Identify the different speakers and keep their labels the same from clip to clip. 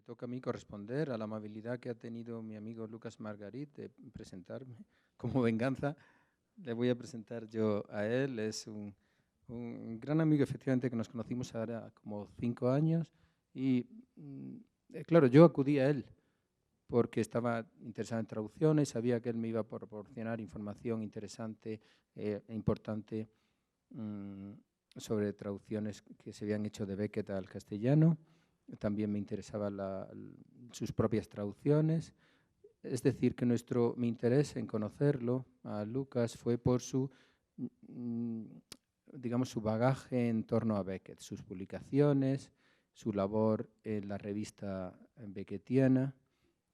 Speaker 1: toca a mí corresponder a la amabilidad que ha tenido mi amigo Lucas Margarit de presentarme. Como venganza, le voy a presentar yo a él. Es un gran amigo, efectivamente, que nos conocimos ahora como 5 años. Y claro, yo acudí a él porque estaba interesado en traducciones, sabía que él me iba a proporcionar información interesante e importante sobre traducciones que se habían hecho de Beckett al castellano. También me interesaban sus propias traducciones. Es decir, que mi interés en conocerlo a Lucas fue por digamos, su bagaje en torno a Beckett, sus publicaciones, su labor en la revista beckettiana,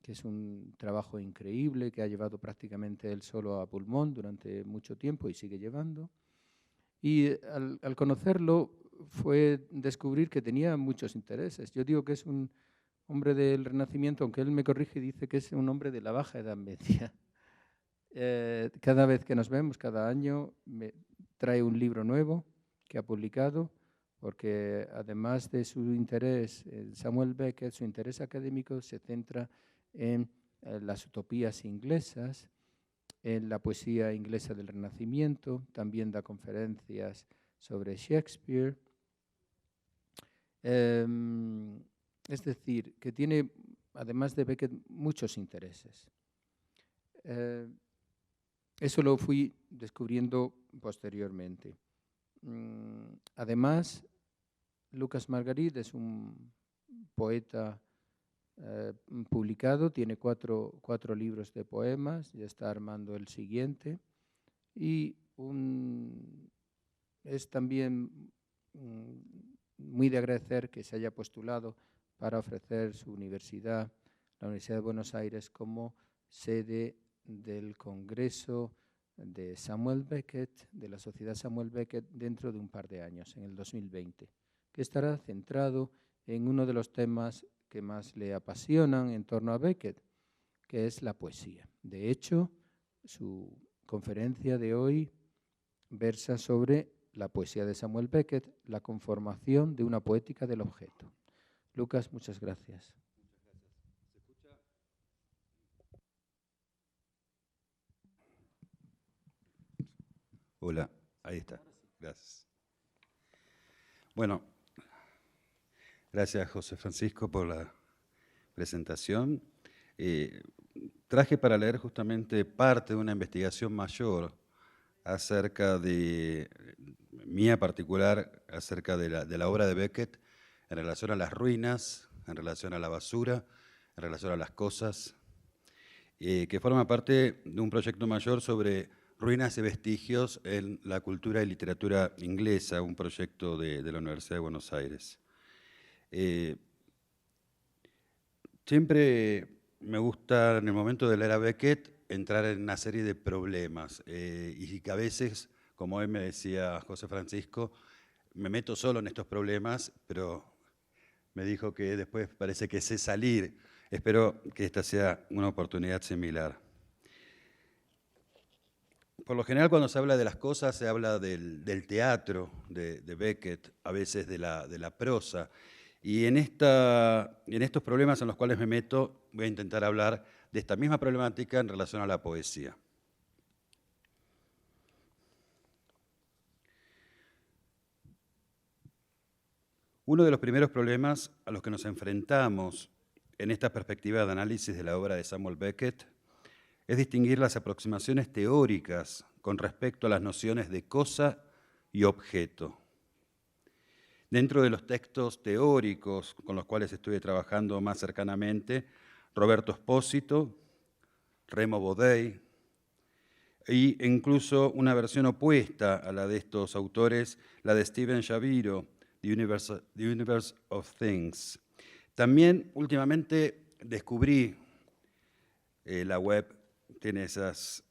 Speaker 1: que es un trabajo increíble que ha llevado prácticamente él solo a pulmón durante mucho tiempo y sigue llevando. Y al conocerlo fue descubrir que tenía muchos intereses. Yo digo que es un hombre del Renacimiento, aunque él me corrige y dice que es un hombre de la Baja Edad Media. Cada vez que nos vemos, cada año, me trae un libro nuevo que ha publicado, porque además de su interés en Samuel Beckett, su interés académico se centra en las utopías inglesas, en la poesía inglesa del Renacimiento, también da conferencias sobre Shakespeare. Es decir, que tiene, además de Beckett, muchos intereses. Eso lo fui descubriendo posteriormente. Además, Lucas Margarit es un poeta publicado, tiene cuatro libros de poemas, ya está armando el siguiente, y es también muy de agradecer que se haya postulado para ofrecer su universidad, la Universidad de Buenos Aires, como sede del Congreso de Samuel Beckett, de la Sociedad Samuel Beckett, dentro de un par de años, en el 2020, que estará centrado en uno de los temas que más le apasionan en torno a Beckett, que es la poesía. De hecho, su conferencia de hoy versa sobre la poesía de Samuel Beckett, la conformación de una poética del objeto. Lucas, muchas gracias.
Speaker 2: ¿Se escucha? Hola, ahí está. Gracias. Bueno, gracias José Francisco por la presentación. Traje para leer justamente parte de una investigación mayor acerca de, mía particular, acerca de la obra de Beckett en relación a las ruinas, en relación a la basura, en relación a las cosas, que forma parte de un proyecto mayor sobre ruinas y vestigios en la cultura y literatura inglesa, un proyecto de la Universidad de Buenos Aires. Siempre me gusta, en el momento de leer a Beckett, entrar en una serie de problemas y que a veces, como él me decía José Francisco, me meto solo en estos problemas, pero me dijo que después parece que sé salir. Espero que esta sea una oportunidad similar. Por lo general, cuando se habla de las cosas, se habla del teatro de Beckett, a veces de la prosa. Y en estos problemas en los cuales me meto, voy a intentar hablar de esta misma problemática en relación a la poesía. Uno de los primeros problemas a los que nos enfrentamos en esta perspectiva de análisis de la obra de Samuel Beckett es distinguir las aproximaciones teóricas con respecto a las nociones de cosa y objeto. Dentro de los textos teóricos con los cuales estuve trabajando más cercanamente, Roberto Espósito, Remo Bodey, e incluso una versión opuesta a la de estos autores, la de Stephen Shaviro, The Universe of Things. También últimamente descubrí, la web tiene esas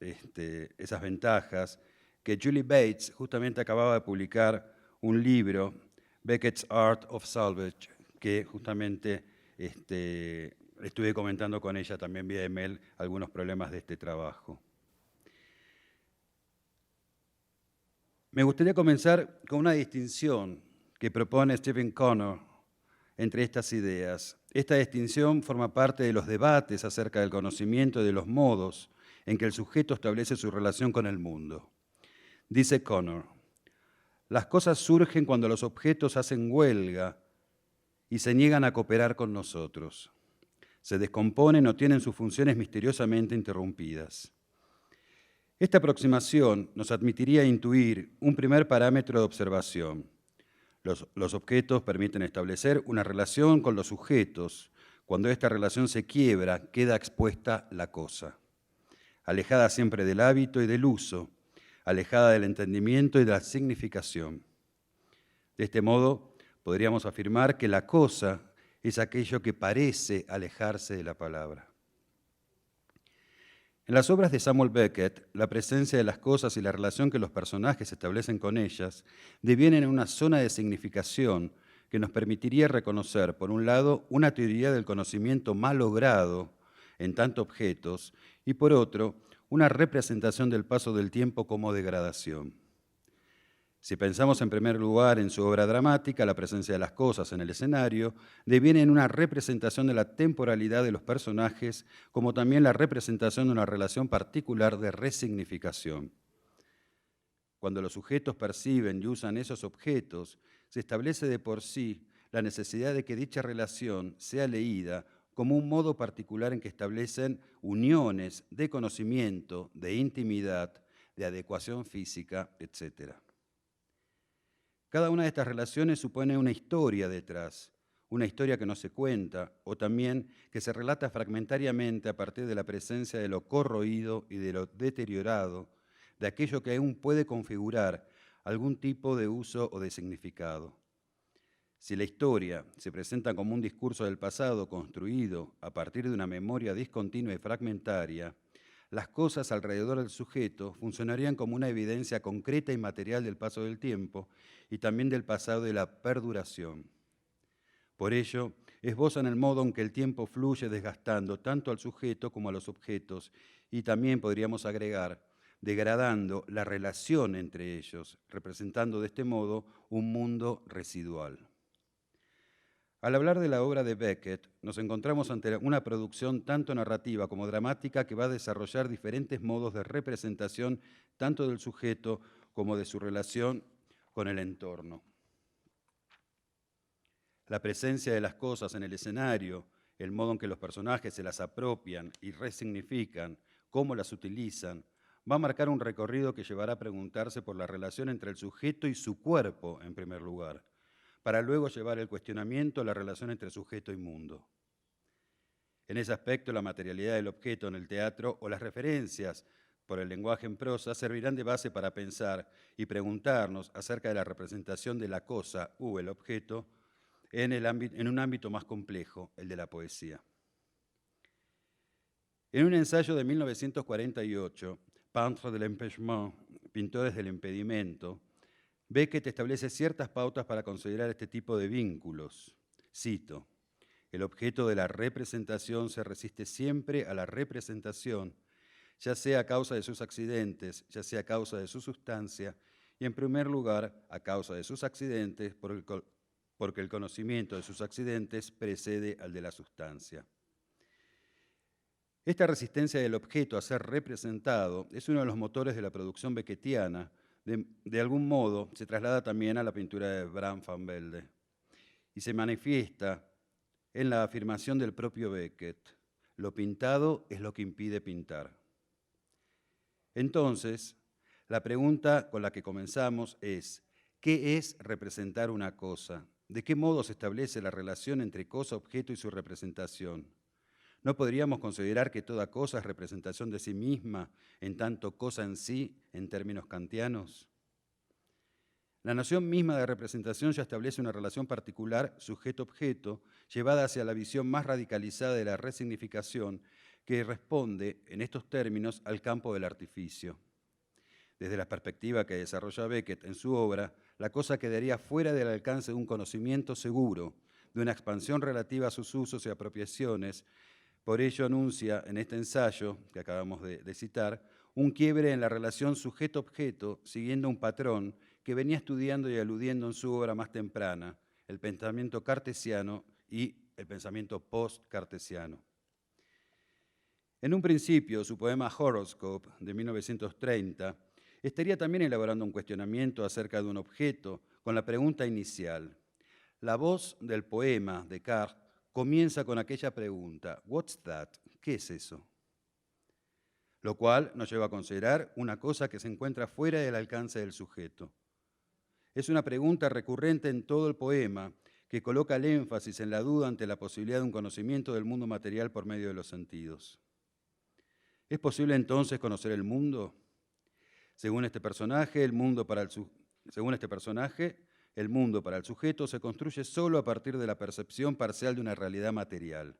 Speaker 2: ventajas, que Julie Bates justamente acababa de publicar un libro, Beckett's Art of Salvage, que justamente estuve comentando con ella también vía email algunos problemas de este trabajo. Me gustaría comenzar con una distinción que propone Stephen Connor entre estas ideas. Esta distinción forma parte de los debates acerca del conocimiento y de los modos en que el sujeto establece su relación con el mundo. Dice Connor, las cosas surgen cuando los objetos hacen huelga y se niegan a cooperar con nosotros. Se descomponen o tienen sus funciones misteriosamente interrumpidas. Esta aproximación nos admitiría intuir un primer parámetro de observación. Los objetos permiten establecer una relación con los sujetos. Cuando esta relación se quiebra, queda expuesta la cosa. Alejada siempre del hábito y del uso, alejada del entendimiento y de la significación. De este modo, podríamos afirmar que la cosa es aquello que parece alejarse de la palabra. En las obras de Samuel Beckett, la presencia de las cosas y la relación que los personajes establecen con ellas devienen en una zona de significación que nos permitiría reconocer, por un lado, una teoría del conocimiento mal logrado en tantos objetos y, por otro, una representación del paso del tiempo como degradación. Si pensamos en primer lugar en su obra dramática, la presencia de las cosas en el escenario deviene en una representación de la temporalidad de los personajes, como también la representación de una relación particular de resignificación. Cuando los sujetos perciben y usan esos objetos, se establece de por sí la necesidad de que dicha relación sea leída como un modo particular en que establecen uniones de conocimiento, de intimidad, de adecuación física, etc. Cada una de estas relaciones supone una historia detrás, una historia que no se cuenta o también que se relata fragmentariamente a partir de la presencia de lo corroído y de lo deteriorado, de aquello que aún puede configurar algún tipo de uso o de significado. Si la historia se presenta como un discurso del pasado construido a partir de una memoria discontinua y fragmentaria, las cosas alrededor del sujeto funcionarían como una evidencia concreta y material del paso del tiempo y también del pasado de la perduración. Por ello, esbozan el modo en que el tiempo fluye desgastando tanto al sujeto como a los objetos y también podríamos agregar, degradando la relación entre ellos, representando de este modo un mundo residual. Al hablar de la obra de Beckett, nos encontramos ante una producción tanto narrativa como dramática que va a desarrollar diferentes modos de representación tanto del sujeto como de su relación con el entorno. La presencia de las cosas en el escenario, el modo en que los personajes se las apropian y resignifican, cómo las utilizan, va a marcar un recorrido que llevará a preguntarse por la relación entre el sujeto y su cuerpo, en primer lugar, para luego llevar el cuestionamiento a la relación entre sujeto y mundo. En ese aspecto, la materialidad del objeto en el teatro o las referencias por el lenguaje en prosa servirán de base para pensar y preguntarnos acerca de la representación de la cosa u el objeto en un ámbito más complejo, el de la poesía. En un ensayo de 1948, Peintres de l'empêchement, Pintores del impedimento, Beckett establece ciertas pautas para considerar este tipo de vínculos. Cito, el objeto de la representación se resiste siempre a la representación, ya sea a causa de sus accidentes, ya sea a causa de su sustancia, y en primer lugar a causa de sus accidentes, porque el conocimiento de sus accidentes precede al de la sustancia. Esta resistencia del objeto a ser representado es uno de los motores de la producción beckettiana. De algún modo se traslada también a la pintura de Bram van Velde y se manifiesta en la afirmación del propio Beckett: lo pintado es lo que impide pintar. Entonces, la pregunta con la que comenzamos es: ¿qué es representar una cosa? ¿De qué modo se establece la relación entre cosa, objeto y su representación? ¿No podríamos considerar que toda cosa es representación de sí misma, en tanto cosa en sí, en términos kantianos? La noción misma de representación ya establece una relación particular sujeto-objeto, llevada hacia la visión más radicalizada de la resignificación, que responde, en estos términos, al campo del artificio. Desde la perspectiva que desarrolla Beckett en su obra, la cosa quedaría fuera del alcance de un conocimiento seguro, de una expansión relativa a sus usos y apropiaciones. Por ello anuncia en este ensayo que acabamos de citar un quiebre en la relación sujeto-objeto, siguiendo un patrón que venía estudiando y aludiendo en su obra más temprana, el pensamiento cartesiano y el pensamiento post-cartesiano. En un principio, su poema Horoscope, de 1930, estaría también elaborando un cuestionamiento acerca de un objeto con la pregunta inicial. La voz del poema, Descartes, comienza con aquella pregunta, ¿What's that? ¿Qué es eso? Lo cual nos lleva a considerar una cosa que se encuentra fuera del alcance del sujeto. Es una pregunta recurrente en todo el poema que coloca el énfasis en la duda ante la posibilidad de un conocimiento del mundo material por medio de los sentidos. ¿Es posible entonces conocer el mundo? Según este personaje, el mundo para el sujeto se construye solo a partir de la percepción parcial de una realidad material,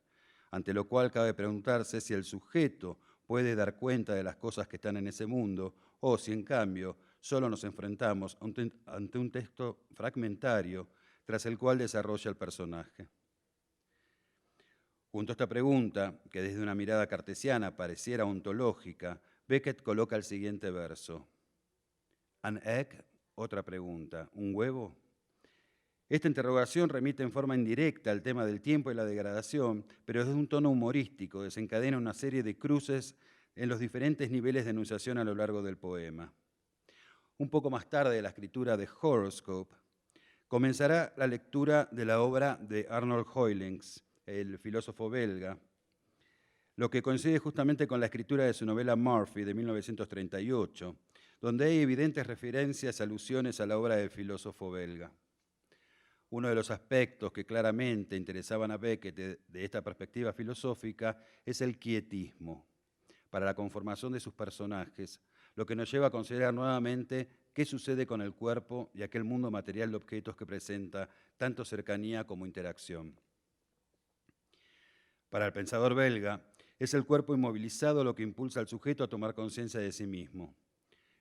Speaker 2: ante lo cual cabe preguntarse si el sujeto puede dar cuenta de las cosas que están en ese mundo o si, en cambio, solo nos enfrentamos ante un texto fragmentario tras el cual desarrolla el personaje. Junto a esta pregunta, que desde una mirada cartesiana pareciera ontológica, Beckett coloca el siguiente verso. ¿An egg? Otra pregunta. ¿Un huevo? Esta interrogación remite en forma indirecta al tema del tiempo y la degradación, pero desde un tono humorístico desencadena una serie de cruces en los diferentes niveles de enunciación a lo largo del poema. Un poco más tarde de la escritura de Horoscope, comenzará la lectura de la obra de Arnold Hoylings, el filósofo belga, lo que coincide justamente con la escritura de su novela Murphy de 1938, donde hay evidentes referencias y alusiones a la obra del filósofo belga. Uno de los aspectos que claramente interesaban a Beckett de esta perspectiva filosófica es el quietismo para la conformación de sus personajes, lo que nos lleva a considerar nuevamente qué sucede con el cuerpo y aquel mundo material de objetos que presenta tanto cercanía como interacción. Para el pensador belga, es el cuerpo inmovilizado lo que impulsa al sujeto a tomar conciencia de sí mismo,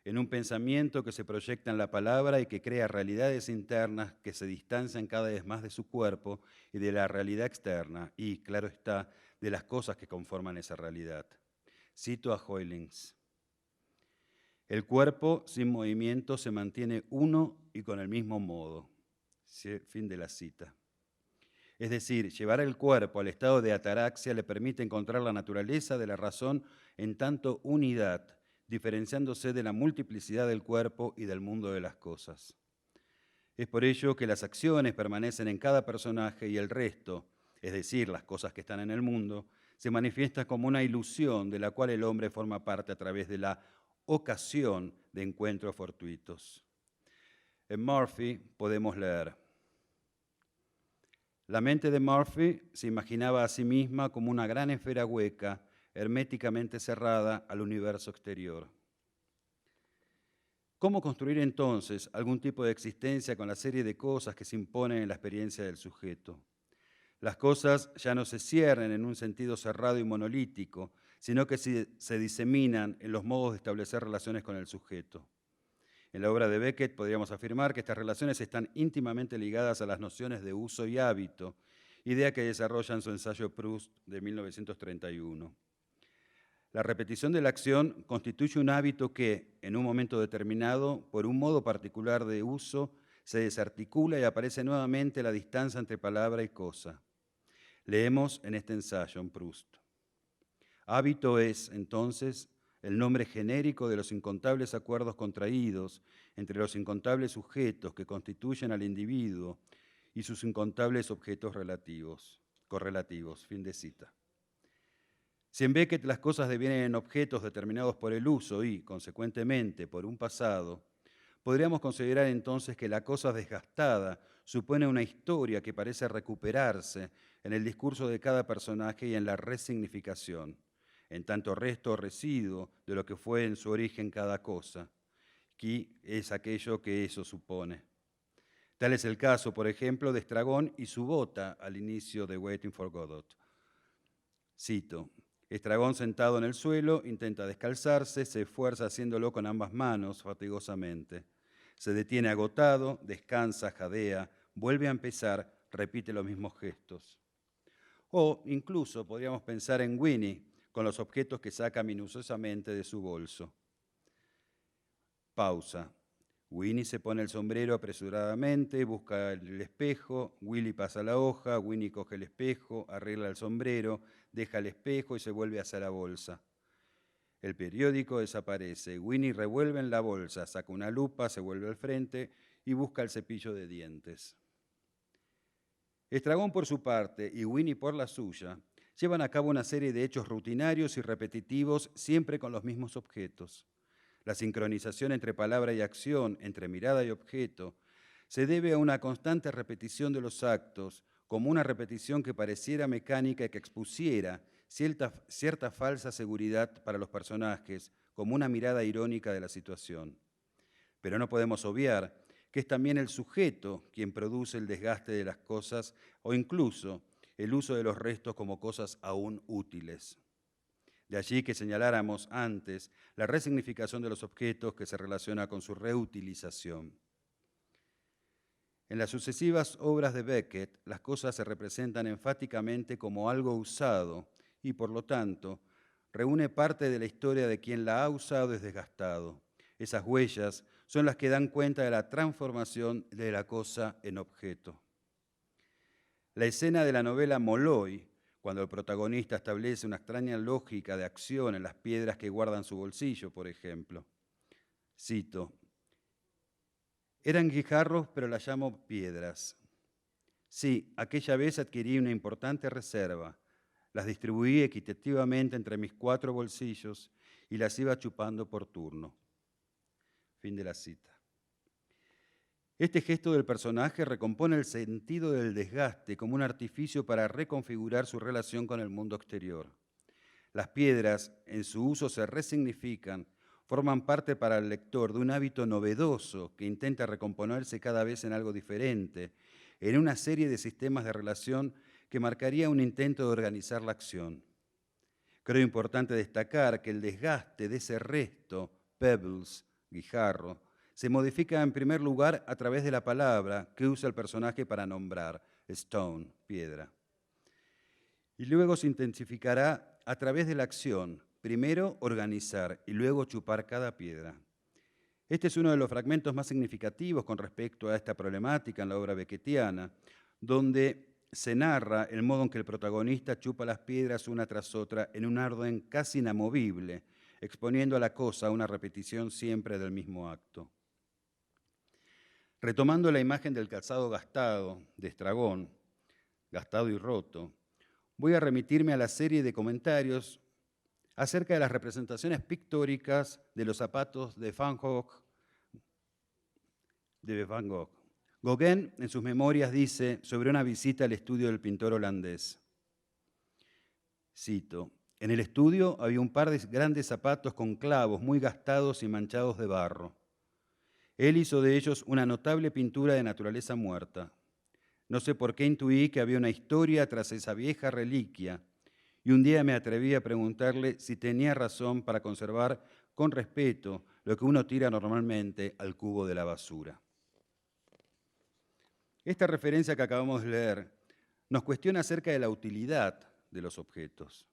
Speaker 2: en un pensamiento que se proyecta en la palabra y que crea realidades internas que se distancian cada vez más de su cuerpo y de la realidad externa y, claro está, de las cosas que conforman esa realidad. Cito a Hoylings. El cuerpo sin movimiento se mantiene uno y con el mismo modo. Fin de la cita. Es decir, llevar el cuerpo al estado de ataraxia le permite encontrar la naturaleza de la razón en tanto unidad, diferenciándose de la multiplicidad del cuerpo y del mundo de las cosas. Es por ello que las acciones permanecen en cada personaje y el resto, es decir, las cosas que están en el mundo, se manifiesta como una ilusión de la cual el hombre forma parte a través de la ocasión de encuentros fortuitos. En Murphy podemos leer: la mente de Murphy se imaginaba a sí misma como una gran esfera hueca, herméticamente cerrada al universo exterior. ¿Cómo construir entonces algún tipo de existencia con la serie de cosas que se imponen en la experiencia del sujeto? Las cosas ya no se cierran en un sentido cerrado y monolítico, sino que se diseminan en los modos de establecer relaciones con el sujeto. En la obra de Beckett podríamos afirmar que estas relaciones están íntimamente ligadas a las nociones de uso y hábito, idea que desarrolla en su ensayo Proust de 1931. La repetición de la acción constituye un hábito que, en un momento determinado, por un modo particular de uso, se desarticula y aparece nuevamente la distancia entre palabra y cosa. Leemos en este ensayo en Proust. Hábito es, entonces, el nombre genérico de los incontables acuerdos contraídos entre los incontables sujetos que constituyen al individuo y sus incontables objetos correlativos. Fin de cita. Si en Beckett las cosas devienen en objetos determinados por el uso y, consecuentemente, por un pasado, podríamos considerar entonces que la cosa desgastada supone una historia que parece recuperarse en el discurso de cada personaje y en la resignificación, en tanto resto o residuo de lo que fue en su origen cada cosa, que es aquello que eso supone. Tal es el caso, por ejemplo, de Estragón y su bota al inicio de Waiting for Godot. Cito: Estragón sentado en el suelo intenta descalzarse, se esfuerza haciéndolo con ambas manos fatigosamente. Se detiene agotado, descansa, jadea, vuelve a empezar, repite los mismos gestos. O incluso podríamos pensar en Winnie, con los objetos que saca minuciosamente de su bolso. Pausa. Winnie se pone el sombrero apresuradamente, busca el espejo, Willy pasa la hoja, Winnie coge el espejo, arregla el sombrero, deja el espejo y se vuelve hacia la bolsa. El periódico desaparece, Winnie revuelve en la bolsa, saca una lupa, se vuelve al frente y busca el cepillo de dientes. Estragón por su parte y Winnie por la suya llevan a cabo una serie de hechos rutinarios y repetitivos siempre con los mismos objetos. La sincronización entre palabra y acción, entre mirada y objeto, se debe a una constante repetición de los actos, como una repetición que pareciera mecánica y que expusiera cierta falsa seguridad para los personajes, como una mirada irónica de la situación. Pero no podemos obviar que es también el sujeto quien produce el desgaste de las cosas o incluso el uso de los restos como cosas aún útiles. De allí que señaláramos antes la resignificación de los objetos que se relaciona con su reutilización. En las sucesivas obras de Beckett, las cosas se representan enfáticamente como algo usado y, por lo tanto, reúne parte de la historia de quien la ha usado y desgastado. Esas huellas son las que dan cuenta de la transformación de la cosa en objeto. La escena de la novela Molloy, cuando el protagonista establece una extraña lógica de acción en las piedras que guarda en su bolsillo, por ejemplo. Cito: eran guijarros, pero las llamo piedras. Sí, aquella vez adquirí una importante reserva. Las distribuí equitativamente entre mis 4 bolsillos y las iba chupando por turno. Fin de la cita. Este gesto del personaje recompone el sentido del desgaste como un artificio para reconfigurar su relación con el mundo exterior. Las piedras, en su uso, se resignifican, forman parte para el lector de un hábito novedoso que intenta recomponerse cada vez en algo diferente, en una serie de sistemas de relación que marcaría un intento de organizar la acción. Creo importante destacar que el desgaste de ese resto, pebbles, guijarro, se modifica en primer lugar a través de la palabra que usa el personaje para nombrar, stone, piedra. Y luego se intensificará a través de la acción, primero organizar y luego chupar cada piedra. Este es uno de los fragmentos más significativos con respecto a esta problemática en la obra beckettiana, donde se narra el modo en que el protagonista chupa las piedras una tras otra en un orden casi inamovible, exponiendo a la cosa a una repetición siempre del mismo acto. Retomando la imagen del calzado gastado de Estragón, gastado y roto, voy a remitirme a la serie de comentarios acerca de las representaciones pictóricas de los zapatos de Van Gogh. Gauguin, en sus memorias, dice sobre una visita al estudio del pintor holandés. Cito: en el estudio había un par de grandes zapatos con clavos muy gastados y manchados de barro. Él hizo de ellos una notable pintura de naturaleza muerta. No sé por qué intuí que había una historia tras esa vieja reliquia, y un día me atreví a preguntarle si tenía razón para conservar con respeto lo que uno tira normalmente al cubo de la basura. Esta referencia que acabamos de leer nos cuestiona acerca de la utilidad de los objetos.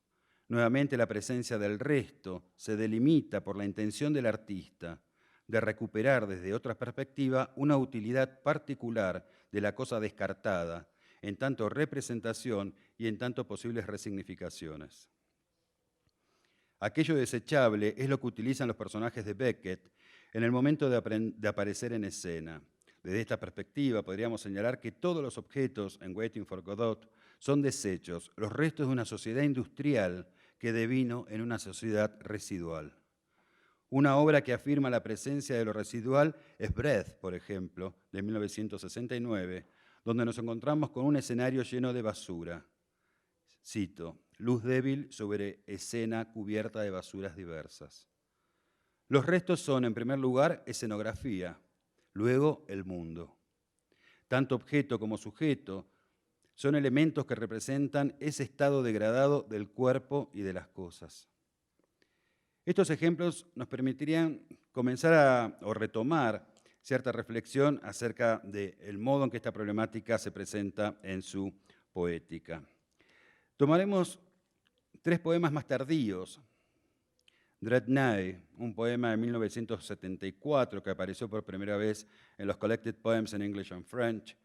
Speaker 2: Nuevamente, la presencia del resto se delimita por la intención del artista de recuperar desde otra perspectiva una utilidad particular de la cosa descartada, en tanto representación y en tanto posibles resignificaciones. Aquello desechable es lo que utilizan los personajes de Beckett en el momento de aparecer en escena. Desde esta perspectiva podríamos señalar que todos los objetos en Waiting for Godot son desechos, los restos de una sociedad industrial que devino en una sociedad residual. Una obra que afirma la presencia de lo residual es Breath, por ejemplo, de 1969, donde nos encontramos con un escenario lleno de basura. Cito: luz débil sobre escena cubierta de basuras diversas. Los restos son, en primer lugar, escenografía, luego el mundo. Tanto objeto como sujeto son elementos que representan ese estado degradado del cuerpo y de las cosas. Estos ejemplos nos permitirían comenzar o retomar cierta reflexión acerca del modo en que esta problemática se presenta en su poética. Tomaremos 3 poemas más tardíos Dreadnought, un poema de 1974 que apareció por primera vez en los Collected Poems in English and French,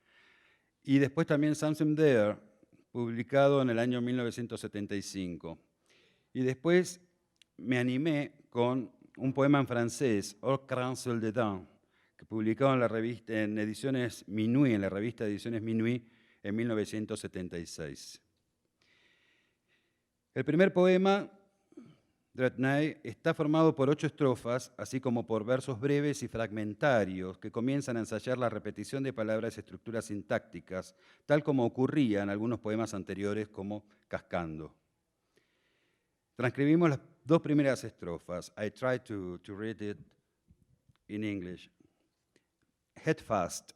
Speaker 2: y después también Something There, publicado en el año 1975. Y después me animé con un poema en francés, Au Grand Sol de Dents, que publicado en la revista, en ediciones Minuit, en la revista Ediciones Minuit, en 1976. El primer poema, Dreadnought, está formado por 8 estrofas, así como por versos breves y fragmentarios que comienzan a ensayar la repetición de palabras y estructuras sintácticas, tal como ocurría en algunos poemas anteriores como Cascando. Transcribimos las 2 primeras estrofas. I try to read it in English. Head fast,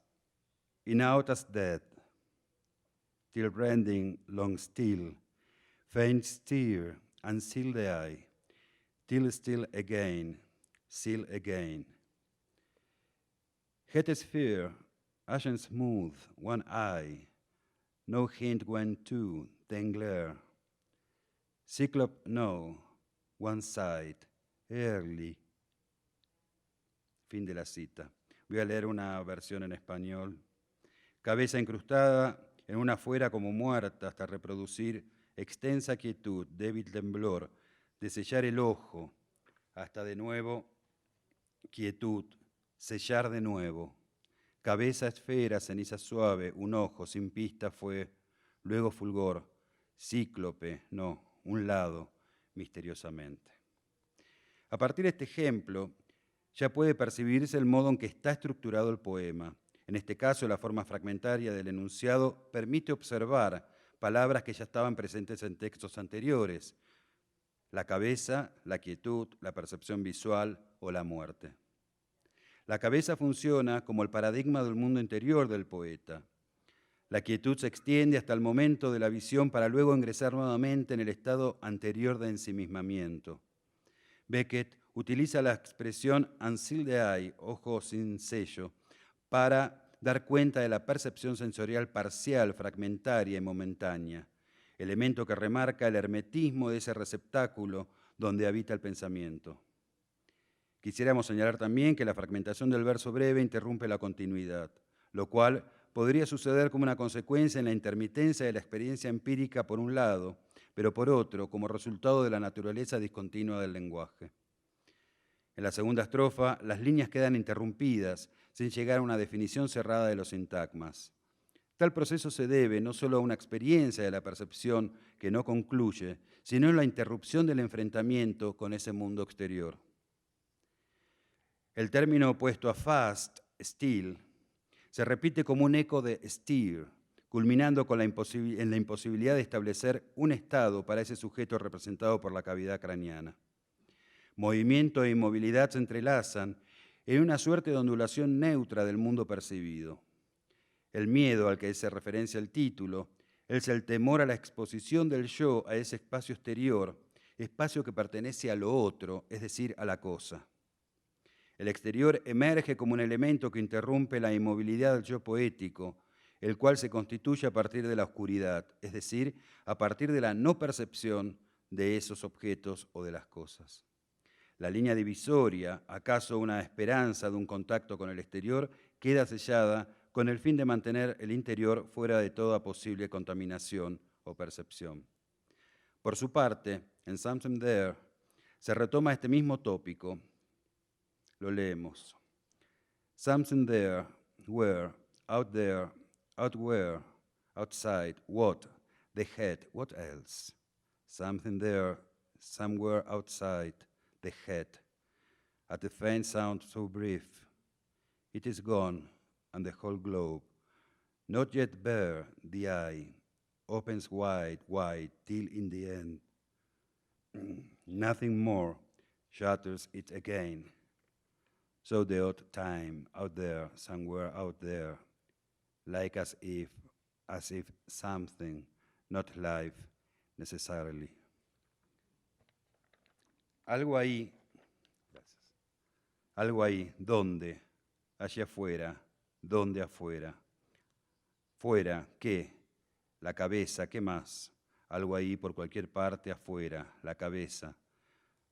Speaker 2: in out as dead, till rending long still, faint steer, and seal the eye, till still again, seal again. Head sphere, ashen smooth, one eye, no hint when two, then glare. Cyclop no, one side, early. Fin de la cita. Voy a leer una versión en español. Cabeza incrustada en una fuera como muerta hasta reproducir extensa quietud, débil temblor, de sellar el ojo, hasta de nuevo quietud, sellar de nuevo. Cabeza esfera, ceniza suave, un ojo sin pista fue, luego fulgor, cíclope, no, un lado, misteriosamente. A partir de este ejemplo, ya puede percibirse el modo en que está estructurado el poema. En este caso, la forma fragmentaria del enunciado permite observar palabras que ya estaban presentes en textos anteriores: la cabeza, la quietud, la percepción visual o la muerte. La cabeza funciona como el paradigma del mundo interior del poeta. La quietud se extiende hasta el momento de la visión para luego ingresar nuevamente en el estado anterior de ensimismamiento. Beckett utiliza la expresión unseal the eye, ojo sin sello, para dar cuenta de la percepción sensorial parcial, fragmentaria y momentánea, elemento que remarca el hermetismo de ese receptáculo donde habita el pensamiento. Quisiéramos señalar también que la fragmentación del verso breve interrumpe la continuidad, lo cual podría suceder como una consecuencia en la intermitencia de la experiencia empírica por un lado, pero por otro, como resultado de la naturaleza discontinua del lenguaje. En la segunda estrofa, las líneas quedan interrumpidas, sin llegar a una definición cerrada de los sintagmas. Tal proceso se debe no solo a una experiencia de la percepción que no concluye, sino a la interrupción del enfrentamiento con ese mundo exterior. El término opuesto a fast, still, se repite como un eco de steer, culminando con en la imposibilidad de establecer un estado para ese sujeto representado por la cavidad craneana. Movimiento e inmovilidad se entrelazan en una suerte de ondulación neutra del mundo percibido. El miedo al que hace referencia el título es el temor a la exposición del yo a ese espacio exterior, espacio que pertenece a lo otro, es decir, a la cosa. El exterior emerge como un elemento que interrumpe la inmovilidad del yo poético, el cual se constituye a partir de la oscuridad, es decir, a partir de la no percepción de esos objetos o de las cosas. La línea divisoria, acaso una esperanza de un contacto con el exterior, queda sellada con el fin de mantener el interior fuera de toda posible contaminación o percepción. Por su parte, en Something There se retoma este mismo tópico. Lo leemos. Something there, where, out where, outside, what, the head, what else? Something there, somewhere outside, the head. At the faint sound so brief, it is gone, and the whole globe, not yet bare, the eye, opens wide, wide, till in the end, nothing more shatters it again. So the odd time out there, somewhere out there, like as if something, not life necessarily. Algo ahí, gracias. Algo ahí, ¿dónde? Allá afuera, ¿dónde afuera? Fuera, ¿qué? La cabeza, ¿qué más? Algo ahí por cualquier parte afuera, la cabeza.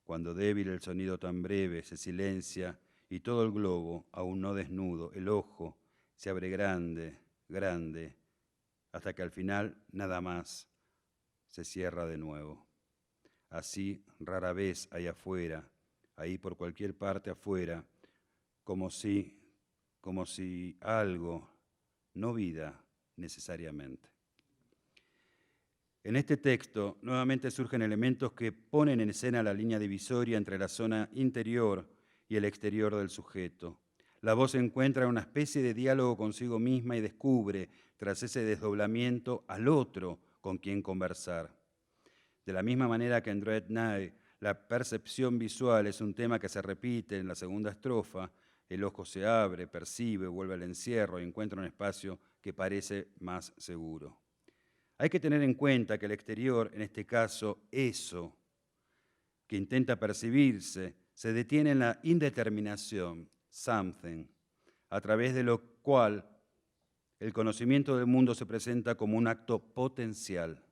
Speaker 2: cuando débil el sonido tan breve se silencia y todo el globo, aún no desnudo, el ojo, se abre grande, grande, hasta que al final nada más se cierra de nuevo. Así rara vez hay afuera, ahí por cualquier parte afuera, como si algo, no vida necesariamente. En este texto nuevamente surgen elementos que ponen en escena la línea divisoria entre la zona interior y el exterior del sujeto. La voz encuentra una especie de diálogo consigo misma y descubre, tras ese desdoblamiento, al otro con quien conversar. De la misma manera que en Dread Night la percepción visual es un tema que se repite en la segunda estrofa, el ojo se abre, percibe, vuelve al encierro y encuentra un espacio que parece más seguro. Hay que tener en cuenta que el exterior, en este caso, eso que intenta percibirse, se detiene en la indeterminación, something, a través de lo cual el conocimiento del mundo se presenta como un acto potencial.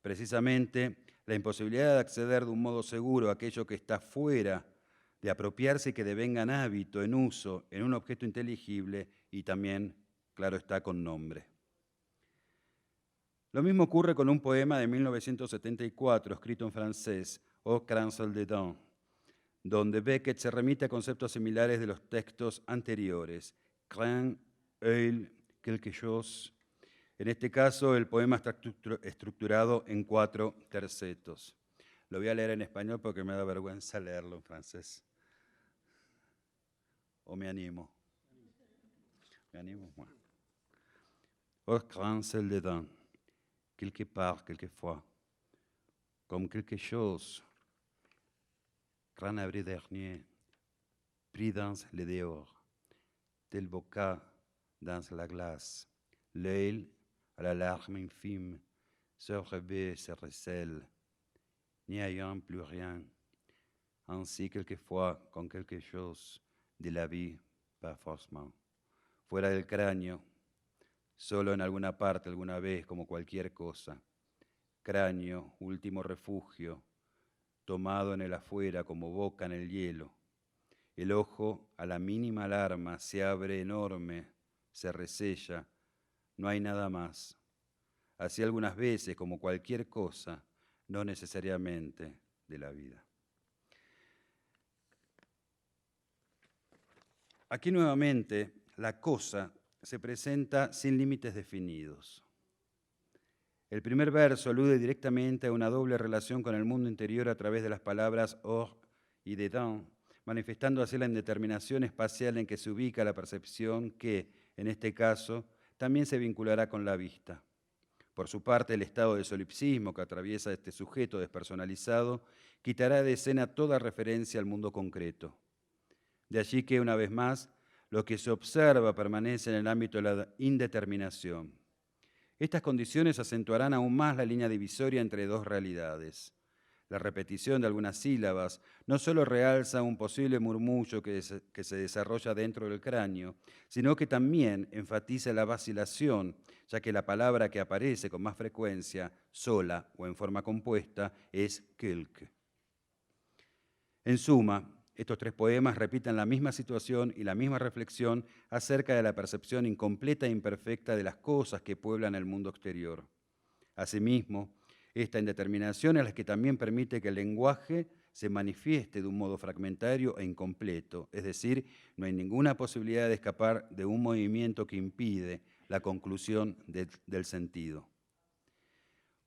Speaker 2: Precisamente, la imposibilidad de acceder de un modo seguro a aquello que está fuera, de apropiarse y que devenga en hábito, en uso, en un objeto inteligible y también, claro está, con nombre. Lo mismo ocurre con un poema de 1974, escrito en francés, Au Cransel des Dents, donde Beckett se remite a conceptos similares de los textos anteriores, crin, œil, quelque chose. En este caso, el poema está estructurado en 4 tercetos. Lo voy a leer en español porque me da vergüenza leerlo en francés. ¿O me animo? ¿Me animo? Bueno. Au Cransel des Dents. Quelque part, quelquefois, comme quelque chose, grand abri dernier, pris dans le dehors, tel vodka dans la glace, l'œil à la larme infime, se revêt, se recèle, n'y ayant plus rien, ainsi quelquefois con quelque chose de la vie, pas forcément. Fuera del cráneo, solo en alguna parte, alguna vez, como cualquier cosa. Cráneo, último refugio, tomado en el afuera como boca en el hielo. El ojo, a la mínima alarma, se abre enorme, se resella, no hay nada más. Así algunas veces, como cualquier cosa, no necesariamente de la vida. Aquí nuevamente la cosa se presenta sin límites definidos. El primer verso alude directamente a una doble relación con el mundo interior a través de las palabras hors y dedans, manifestando así la indeterminación espacial en que se ubica la percepción que, en este caso, también se vinculará con la vista. Por su parte, el estado de solipsismo que atraviesa este sujeto despersonalizado quitará de escena toda referencia al mundo concreto. De allí que, una vez más, lo que se observa permanece en el ámbito de la indeterminación. Estas condiciones acentuarán aún más la línea divisoria entre dos realidades. La repetición de algunas sílabas no solo realza un posible murmullo que se desarrolla dentro del cráneo, sino que también enfatiza la vacilación, ya que la palabra que aparece con más frecuencia, sola o en forma compuesta, es quelque. En suma, estos 3 poemas repiten la misma situación y la misma reflexión acerca de la percepción incompleta e imperfecta de las cosas que pueblan el mundo exterior. Asimismo, esta indeterminación es la que también permite que el lenguaje se manifieste de un modo fragmentario e incompleto, es decir, no hay ninguna posibilidad de escapar de un movimiento que impide la conclusión del sentido.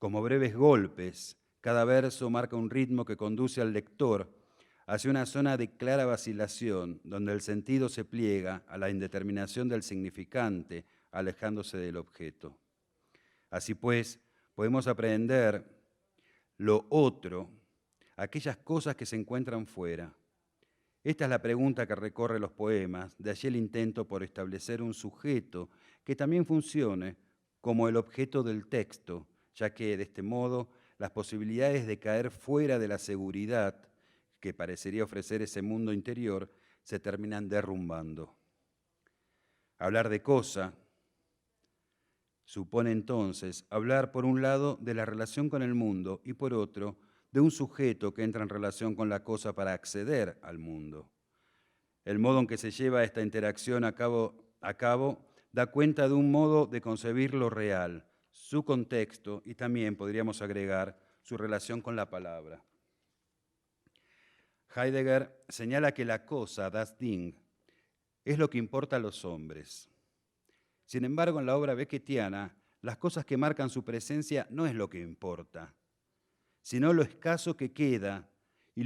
Speaker 2: Como breves golpes, cada verso marca un ritmo que conduce al lector hacia una zona de clara vacilación, donde el sentido se pliega a la indeterminación del significante, alejándose del objeto. Así pues, podemos aprender lo otro, aquellas cosas que se encuentran fuera. Esta es la pregunta que recorre los poemas, de allí el intento por establecer un sujeto que también funcione como el objeto del texto, ya que de este modo las posibilidades de caer fuera de la seguridad que parecería ofrecer ese mundo interior, se terminan derrumbando. Hablar de cosa supone entonces hablar por un lado de la relación con el mundo y por otro de un sujeto que entra en relación con la cosa para acceder al mundo. El modo en que se lleva esta interacción a cabo da cuenta de un modo de concebir lo real, su contexto y también, podríamos agregar, su relación con la palabra. Heidegger señala que la cosa, das Ding, es lo que importa a los hombres. Sin embargo, en la obra beckettiana, las cosas que marcan su presencia no es lo que importa, sino lo escaso que queda y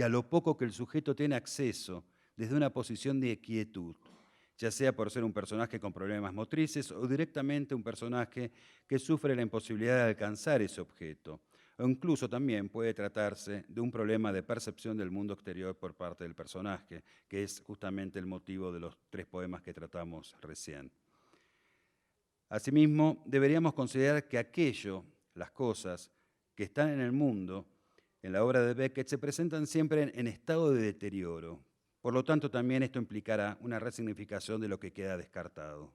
Speaker 2: a lo poco que el sujeto tiene acceso desde una posición de quietud, ya sea por ser un personaje con problemas motrices o directamente un personaje que sufre la imposibilidad de alcanzar ese objeto, o incluso también puede tratarse de un problema de percepción del mundo exterior por parte del personaje, que es justamente el motivo de los 3 poemas que tratamos recién. Asimismo, deberíamos considerar que aquello, las cosas, que están en el mundo, en la obra de Beckett, se presentan siempre en estado de deterioro. Por lo tanto, también esto implicará una resignificación de lo que queda descartado.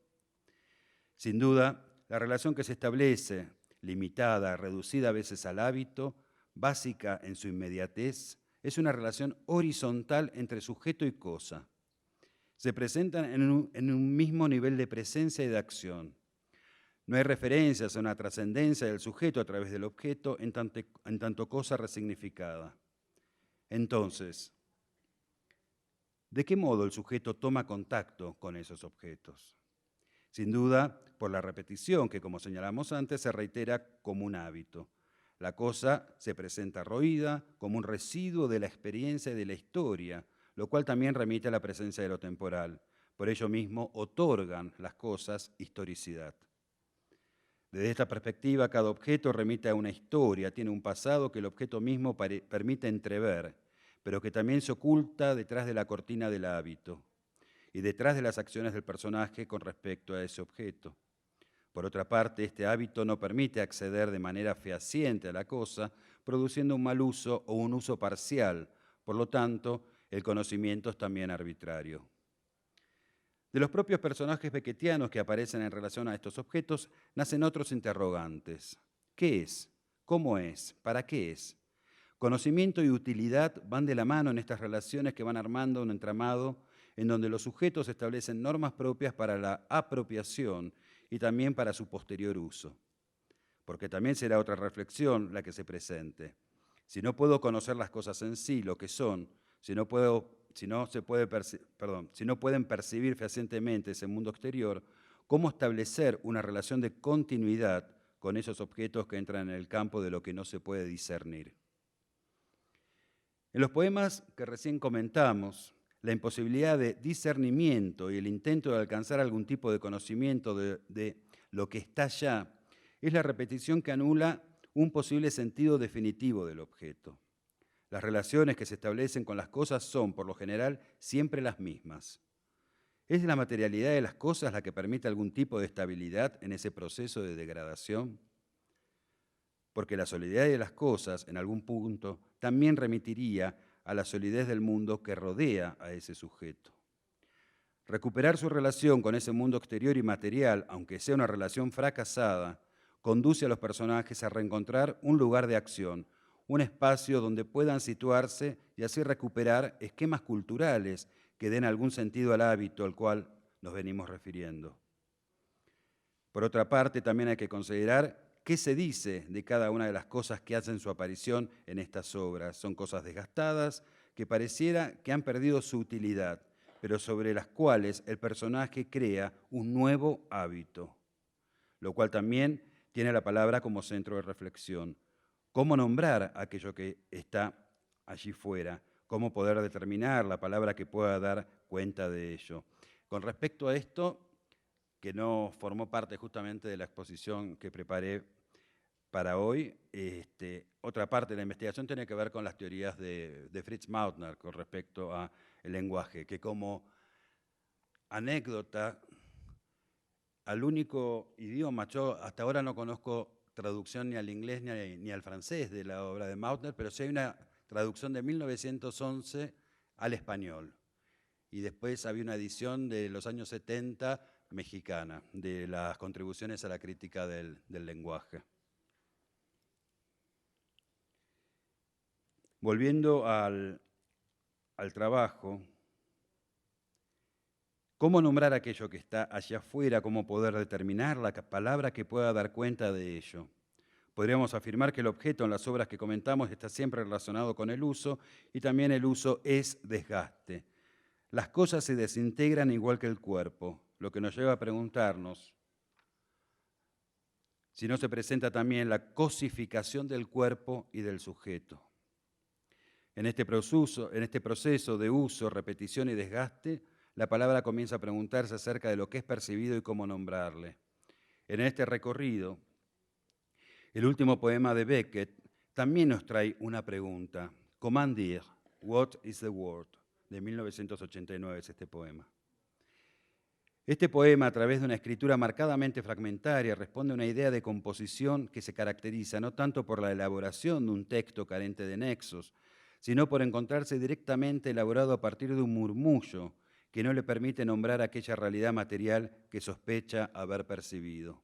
Speaker 2: Sin duda, la relación que se establece, limitada, reducida a veces al hábito, básica en su inmediatez, es una relación horizontal entre sujeto y cosa. Se presentan en un mismo nivel de presencia y de acción. No hay referencias a una trascendencia del sujeto a través del objeto en tanto cosa resignificada. Entonces, ¿de qué modo el sujeto toma contacto con esos objetos? Sin duda, por la repetición que, como señalamos antes, se reitera como un hábito. La cosa se presenta roída como un residuo de la experiencia y de la historia, lo cual también remite a la presencia de lo temporal. Por ello mismo, otorgan las cosas historicidad. Desde esta perspectiva, cada objeto remite a una historia, tiene un pasado que el objeto mismo permite entrever, pero que también se oculta detrás de la cortina del hábito y detrás de las acciones del personaje con respecto a ese objeto. Por otra parte, este hábito no permite acceder de manera fehaciente a la cosa, produciendo un mal uso o un uso parcial. Por lo tanto, el conocimiento es también arbitrario. De los propios personajes beckettianos que aparecen en relación a estos objetos, nacen otros interrogantes. ¿Qué es? ¿Cómo es? ¿Para qué es? Conocimiento y utilidad van de la mano en estas relaciones que van armando un entramado en donde los sujetos establecen normas propias para la apropiación y también para su posterior uso. Porque también será otra reflexión la que se presente. Si no puedo conocer las cosas en sí, lo que son, si no pueden percibir fehacientemente ese mundo exterior, ¿cómo establecer una relación de continuidad con esos objetos que entran en el campo de lo que no se puede discernir? En los poemas que recién comentamos, la imposibilidad de discernimiento y el intento de alcanzar algún tipo de conocimiento de lo que está allá es la repetición que anula un posible sentido definitivo del objeto. Las relaciones que se establecen con las cosas son, por lo general, siempre las mismas. ¿Es la materialidad de las cosas la que permite algún tipo de estabilidad en ese proceso de degradación? Porque la solidez de las cosas, en algún punto, también remitiría a la solidez del mundo que rodea a ese sujeto. Recuperar su relación con ese mundo exterior y material, aunque sea una relación fracasada, conduce a los personajes a reencontrar un lugar de acción, un espacio donde puedan situarse y así recuperar esquemas culturales que den algún sentido al hábito al cual nos venimos refiriendo. Por otra parte, también hay que considerar qué se dice de cada una de las cosas que hacen su aparición en estas obras. Son cosas desgastadas que pareciera que han perdido su utilidad, pero sobre las cuales el personaje crea un nuevo hábito, lo cual también tiene la palabra como centro de reflexión. ¿Cómo nombrar aquello que está allí fuera? ¿Cómo poder determinar la palabra que pueda dar cuenta de ello? Con respecto a esto, que no formó parte justamente de la exposición que preparé para hoy, otra parte de la investigación tiene que ver con las teorías de Fritz Mautner con respecto al lenguaje, que como anécdota, al único idioma, yo hasta ahora no conozco traducción ni al inglés ni al francés de la obra de Mautner, pero sí hay una traducción de 1911 al español. Y después había una edición de los años 70 mexicana, de las contribuciones a la crítica del lenguaje. volviendo al trabajo, ¿cómo nombrar aquello que está allá afuera? ¿Cómo poder determinar la palabra que pueda dar cuenta de ello? Podríamos afirmar que el objeto en las obras que comentamos está siempre relacionado con el uso y también el uso es desgaste. Las cosas se desintegran igual que el cuerpo, lo que nos lleva a preguntarnos si no se presenta también la cosificación del cuerpo y del sujeto. En este proceso de uso, repetición y desgaste, la palabra comienza a preguntarse acerca de lo que es percibido y cómo nombrarle. En este recorrido, el último poema de Beckett también nos trae una pregunta. Comment dire, what is the word? De 1989 es este poema. Este poema, a través de una escritura marcadamente fragmentaria, responde a una idea de composición que se caracteriza no tanto por la elaboración de un texto carente de nexos, sino por encontrarse directamente elaborado a partir de un murmullo que no le permite nombrar aquella realidad material que sospecha haber percibido.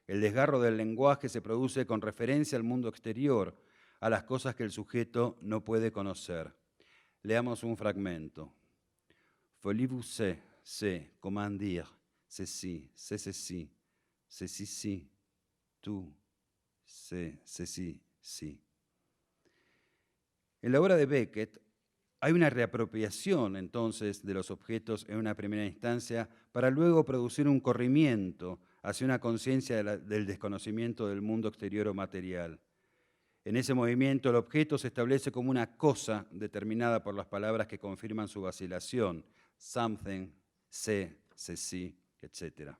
Speaker 2: El desgarro del lenguaje se produce con referencia al mundo exterior, a las cosas que el sujeto no puede conocer. Leamos un fragmento. Voulez-vous c'est, comment dire, ceci, c'est ceci, tú, ceci, sí. En la obra de Beckett hay una reapropiación entonces de los objetos en una primera instancia para luego producir un corrimiento hacia una conciencia del desconocimiento del mundo exterior o material. En ese movimiento el objeto se establece como una cosa determinada por las palabras que confirman su vacilación, something, ceci, etc.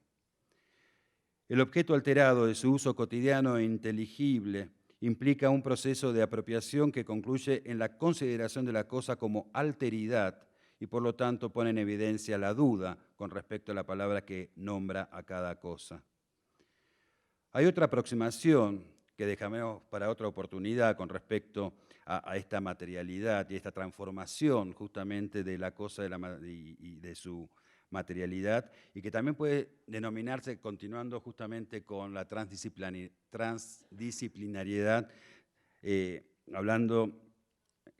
Speaker 2: El objeto alterado de su uso cotidiano e inteligible implica un proceso de apropiación que concluye en la consideración de la cosa como alteridad y por lo tanto pone en evidencia la duda con respecto a la palabra que nombra a cada cosa. Hay otra aproximación que dejamos para otra oportunidad con respecto a esta materialidad y esta transformación justamente de la cosa y de su materialidad, y que también puede denominarse, continuando justamente con la transdisciplinariedad, hablando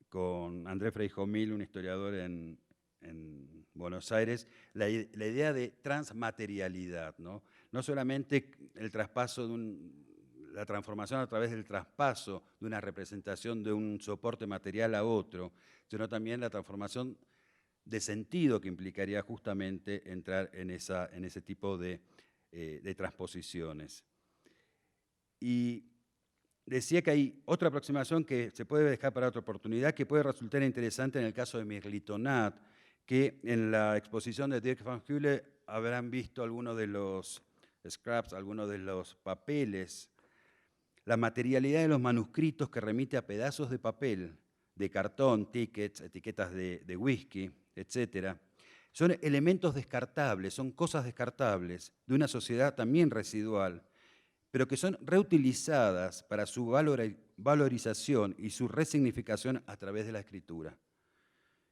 Speaker 2: con Andrés Freijomil, un historiador en Buenos Aires, la idea de transmaterialidad, ¿no? No solamente el traspaso la transformación a través del traspaso de una representación de un soporte material a otro, sino también la transformación de sentido que implicaría justamente entrar en ese tipo de transposiciones. Y decía que hay otra aproximación que se puede dejar para otra oportunidad, que puede resultar interesante en el caso de Mirlitonat, que en la exposición de Dirk van Hule habrán visto algunos de los scraps, algunos de los papeles, la materialidad de los manuscritos que remite a pedazos de papel, de cartón, tickets, etiquetas de whisky, etc. Son elementos descartables, son cosas descartables de una sociedad también residual, pero que son reutilizadas para su valorización y su resignificación a través de la escritura.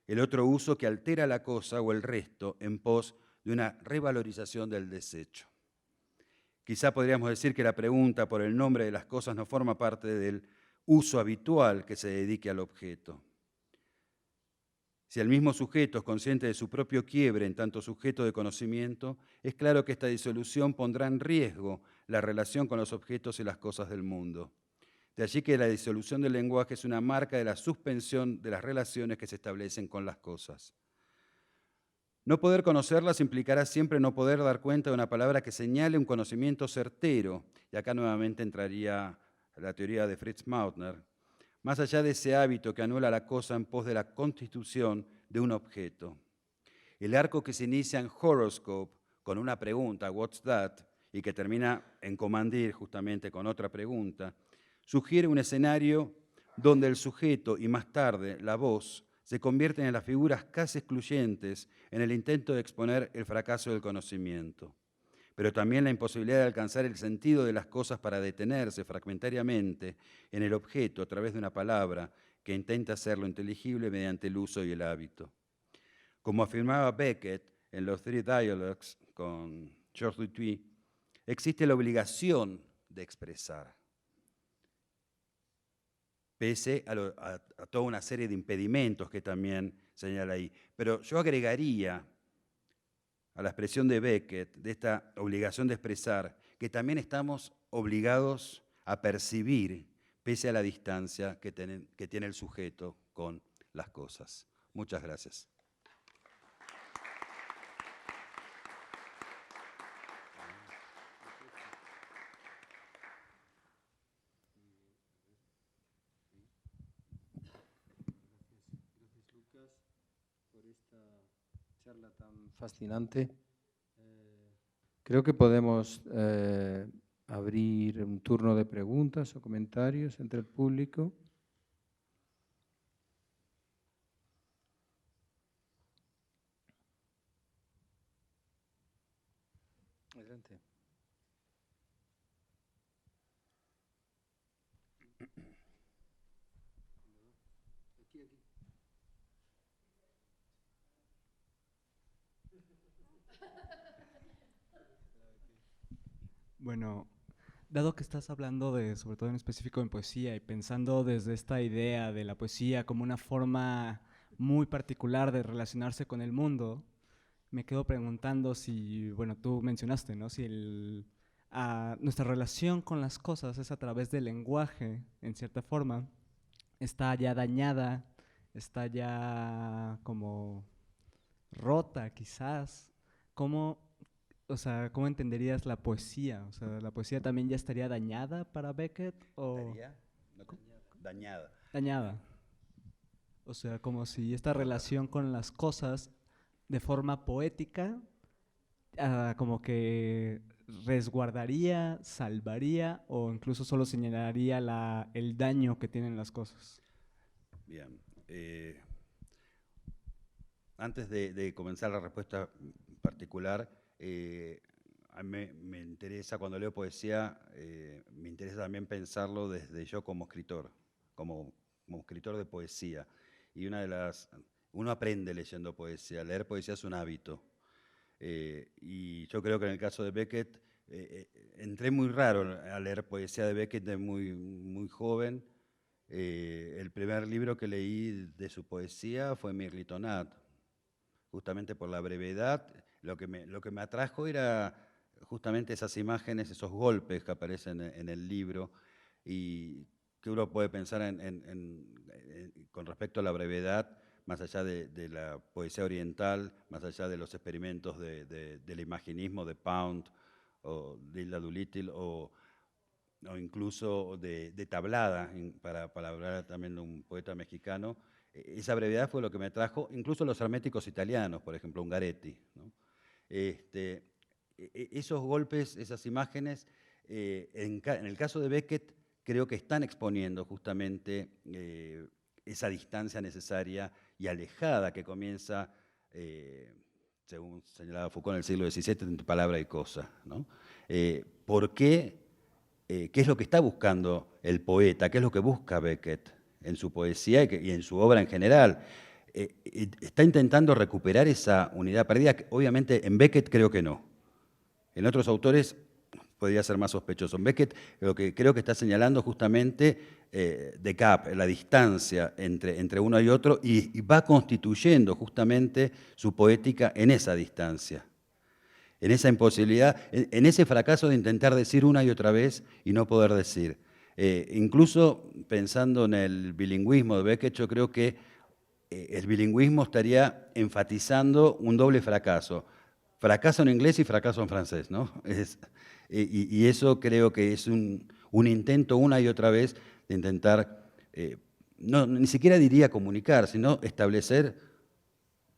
Speaker 2: El otro uso que altera la cosa o el resto en pos de una revalorización del desecho. Quizá podríamos decir que la pregunta por el nombre de las cosas no forma parte del uso habitual que se dedique al objeto. Si el mismo sujeto es consciente de su propio quiebre en tanto sujeto de conocimiento, es claro que esta disolución pondrá en riesgo la relación con los objetos y las cosas del mundo. De allí que la disolución del lenguaje es una marca de la suspensión de las relaciones que se establecen con las cosas. No poder conocerlas implicará siempre no poder dar cuenta de una palabra que señale un conocimiento certero, y acá nuevamente entraría la teoría de Fritz Mautner, más allá de ese hábito que anula la cosa en pos de la constitución de un objeto. El arco que se inicia en Horoscope con una pregunta, what's that, y que termina en Commandeer justamente con otra pregunta, sugiere un escenario donde el sujeto y más tarde la voz se convierten en las figuras casi excluyentes en el intento de exponer el fracaso del conocimiento, pero también la imposibilidad de alcanzar el sentido de las cosas para detenerse fragmentariamente en el objeto a través de una palabra que intenta hacerlo inteligible mediante el uso y el hábito. Como afirmaba Beckett en los Three Dialogues con Georges Dutuy, existe la obligación de expresar. pese a toda una serie de impedimentos que también señala ahí. Pero yo agregaría a la expresión de Beckett, de esta obligación de expresar, que también estamos obligados a percibir, pese a la distancia que tiene el sujeto con las cosas. Muchas gracias.
Speaker 1: Charla tan fascinante. Creo que podemos abrir un turno de preguntas o comentarios entre el público. Adelante.
Speaker 3: Bueno, dado que estás hablando de, sobre todo en específico en poesía, y pensando desde esta idea de la poesía como una forma muy particular de relacionarse con el mundo, me quedo preguntando si, bueno, tú mencionaste, ¿no? Si nuestra relación con las cosas es a través del lenguaje, en cierta forma, está ya dañada, está ya como rota quizás. ¿Cómo, o sea, cómo entenderías la poesía? O sea, ¿la poesía también ya estaría dañada para Beckett? O
Speaker 2: Dañada.
Speaker 3: dañada. O sea, como si esta relación con las cosas de forma poética como que resguardaría, salvaría o incluso solo señalaría el daño que tienen las cosas.
Speaker 2: Bien. Antes de comenzar la respuesta particular, a mí me interesa, cuando leo poesía, me interesa también pensarlo desde yo como escritor, como escritor de poesía. Y uno aprende leyendo poesía, leer poesía es un hábito. Y yo creo que en el caso de Beckett, entré muy raro a leer poesía de Beckett de muy, muy joven. El primer libro que leí de su poesía fue Mirlitonat, justamente por la brevedad. Lo que me atrajo era justamente esas imágenes, esos golpes que aparecen en el libro y que uno puede pensar con respecto a la brevedad, más allá de la poesía oriental, más allá de los experimentos del imaginismo de Pound o de Hilda Doolittle o incluso de Tablada, para hablar también de un poeta mexicano. Esa brevedad fue lo que me trajo, incluso los herméticos italianos, por ejemplo, Ungaretti, ¿no? Esos golpes, esas imágenes, en el caso de Beckett, creo que están exponiendo justamente esa distancia necesaria y alejada que comienza, según señalaba Foucault en el siglo XVII, entre palabra y cosa, ¿no? ¿Por qué? ¿Qué es lo que está buscando el poeta? ¿Qué es lo que busca Beckett en su poesía y en su obra en general? ¿Está intentando recuperar esa unidad perdida? Obviamente en Beckett creo que no. En otros autores podría ser más sospechoso. En Beckett lo que creo que está señalando justamente the gap, la distancia entre uno y otro, y va constituyendo justamente su poética en esa distancia, en esa imposibilidad, en ese fracaso de intentar decir una y otra vez y no poder decir. Incluso pensando en el bilingüismo de Beckett, yo creo que el bilingüismo estaría enfatizando un doble fracaso. Fracaso en inglés y fracaso en francés, ¿no? Y eso creo que es un intento una y otra vez de intentar, ni siquiera diría comunicar, sino establecer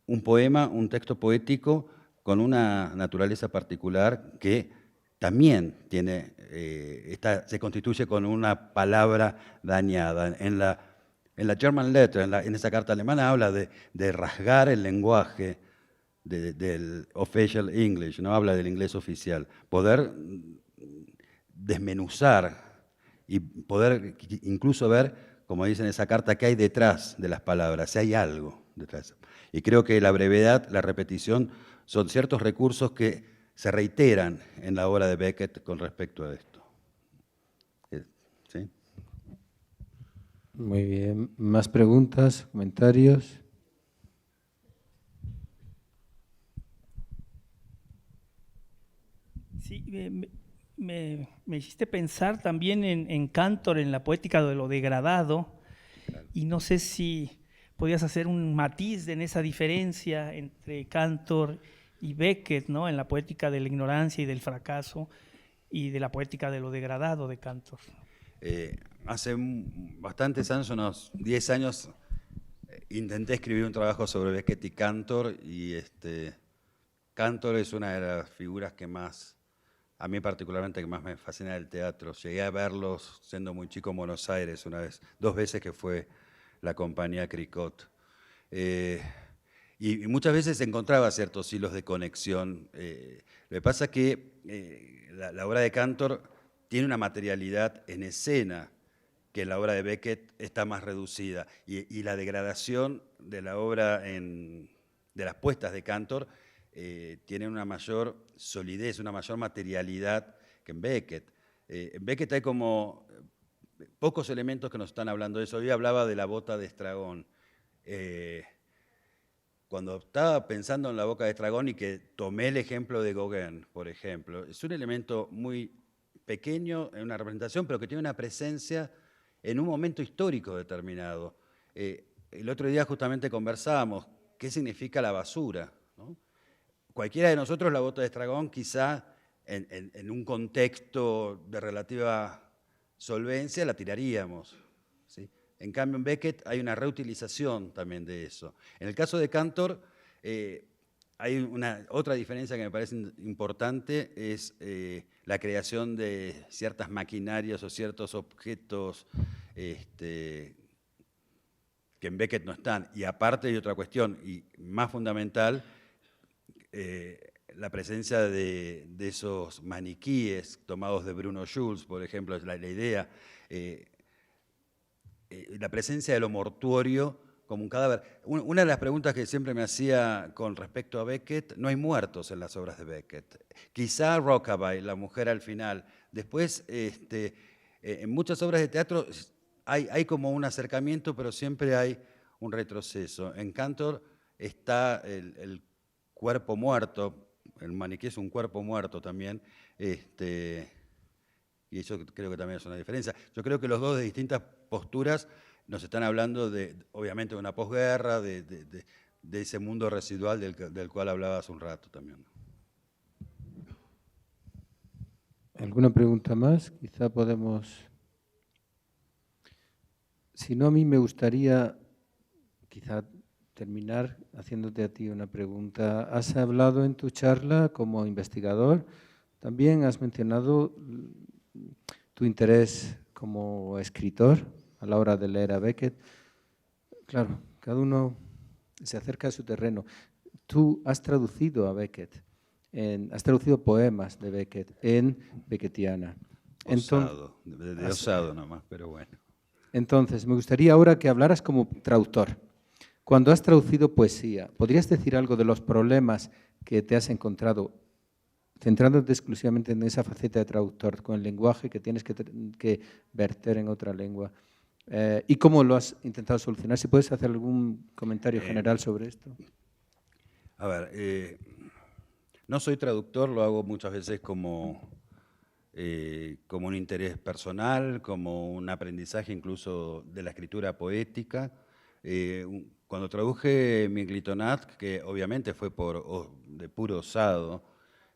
Speaker 2: un poema, un texto poético con una naturaleza particular que también se constituye con una palabra dañada. En la German Letter, en esa carta alemana, habla de rasgar el lenguaje del official English, no habla del inglés oficial. Poder desmenuzar y poder incluso ver, como dice en esa carta, qué hay detrás de las palabras, si hay algo detrás. Y creo que la brevedad, la repetición, son ciertos recursos que se reiteran en la obra de Beckett con respecto a esto. ¿Sí?
Speaker 1: Muy bien. ¿Más preguntas, comentarios?
Speaker 4: Sí, me hiciste pensar también en Cantor, en la poética de lo degradado, y no sé si podías hacer un matiz en esa diferencia entre Cantor y Beckett, ¿no? En la poética de la ignorancia y del fracaso, y de la poética de lo degradado de Cantor.
Speaker 2: Hace bastantes años, unos 10 años, intenté escribir un trabajo sobre Beckett y Cantor, y Cantor es una de las figuras que más, a mí particularmente, que más me fascina del teatro. Llegué a verlos siendo muy chico en Buenos Aires una vez, 2 veces que fue la compañía Cricot. Y muchas veces encontraba ciertos hilos de conexión. Lo que pasa es que la obra de Cantor tiene una materialidad en escena que la obra de Beckett está más reducida. Y la degradación de la obra, de las puestas de Cantor, tiene una mayor solidez, una mayor materialidad que en Beckett. En Beckett hay como pocos elementos que nos están hablando de eso. Hoy hablaba de la bota de Estragón. Cuando estaba pensando en la boca de Estragón y que tomé el ejemplo de Gauguin, por ejemplo, es un elemento muy pequeño en una representación, pero que tiene una presencia en un momento histórico determinado. El otro día justamente conversábamos qué significa la basura, ¿no? Cualquiera de nosotros la bota de Estragón quizá en un contexto de relativa solvencia la tiraríamos, ¿sí? En cambio, en Beckett hay una reutilización también de eso. En el caso de Cantor, hay otra diferencia que me parece importante, es la creación de ciertas maquinarias o ciertos objetos que en Beckett no están. Y aparte hay otra cuestión, y más fundamental, la presencia de esos maniquíes tomados de Bruno Jules, por ejemplo, es la idea, la presencia de lo mortuorio como un cadáver. Una de las preguntas que siempre me hacía con respecto a Beckett, no hay muertos en las obras de Beckett. Quizá Rockabye, la mujer al final. Después, en muchas obras de teatro hay como un acercamiento, pero siempre hay un retroceso. En Cantor está el cuerpo muerto, el maniquí es un cuerpo muerto también, y eso creo que también es una diferencia. Yo creo que los dos de distintas posturas nos están hablando obviamente, de una posguerra, de ese mundo residual del cual hablaba hace un rato también.
Speaker 1: ¿Alguna pregunta más? Quizá podemos... Si no, a mí me gustaría quizá terminar haciéndote a ti una pregunta. Has hablado en tu charla como investigador, también has mencionado tu interés como escritor a la hora de leer a Beckett. Claro, cada uno se acerca a su terreno. Tú has traducido a Beckett, has traducido poemas de Beckett en beckettiana.
Speaker 2: Osado, de osado nomás, pero bueno.
Speaker 1: Entonces, me gustaría ahora que hablaras como traductor. Cuando has traducido poesía, ¿podrías decir algo de los problemas que te has encontrado, centrándote exclusivamente en esa faceta de traductor, con el lenguaje que tienes que verter en otra lengua? ¿Y cómo lo has intentado solucionar? Si puedes hacer algún comentario general sobre esto.
Speaker 2: A ver, no soy traductor, lo hago muchas veces como un interés personal, como un aprendizaje incluso de la escritura poética. Cuando traduje Miglintonat, que obviamente fue de puro osado,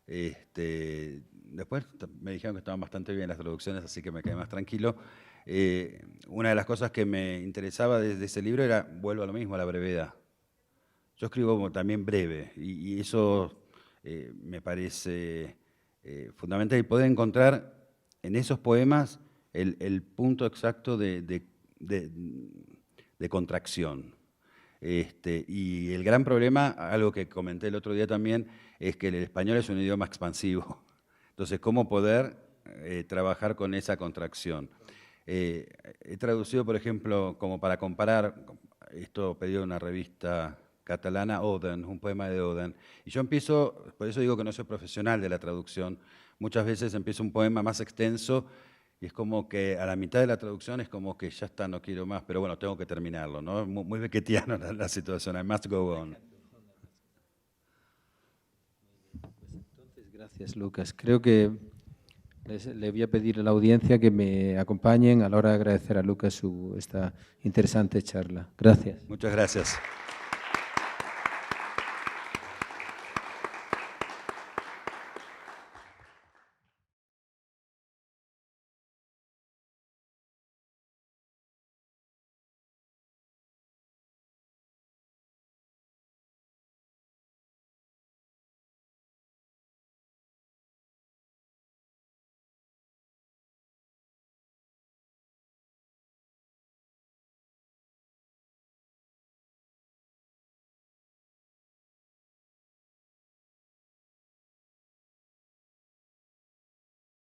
Speaker 2: después me dijeron que estaban bastante bien las traducciones, así que me quedé más tranquilo. Una de las cosas que me interesaba de ese libro era, vuelvo a lo mismo, a la brevedad. Yo escribo también breve, y eso me parece fundamental, y poder encontrar en esos poemas el punto exacto de contracción. Y el gran problema, algo que comenté el otro día también, es que el español es un idioma expansivo. Entonces, ¿cómo poder trabajar con esa contracción? He traducido, por ejemplo, como para comparar, esto pedido en una revista catalana, Oden, un poema de Oden. Y yo empiezo, por eso digo que no soy profesional de la traducción, muchas veces empiezo un poema más extenso Y es como que a la mitad de la traducción es como que ya está, no quiero más, pero bueno, tengo que terminarlo, ¿no? Muy beckettiana la situación, I must go on.
Speaker 1: Entonces, gracias, Lucas. Creo que le voy a pedir a la audiencia que me acompañen a la hora de agradecer a Lucas esta interesante charla. Gracias.
Speaker 2: Muchas gracias.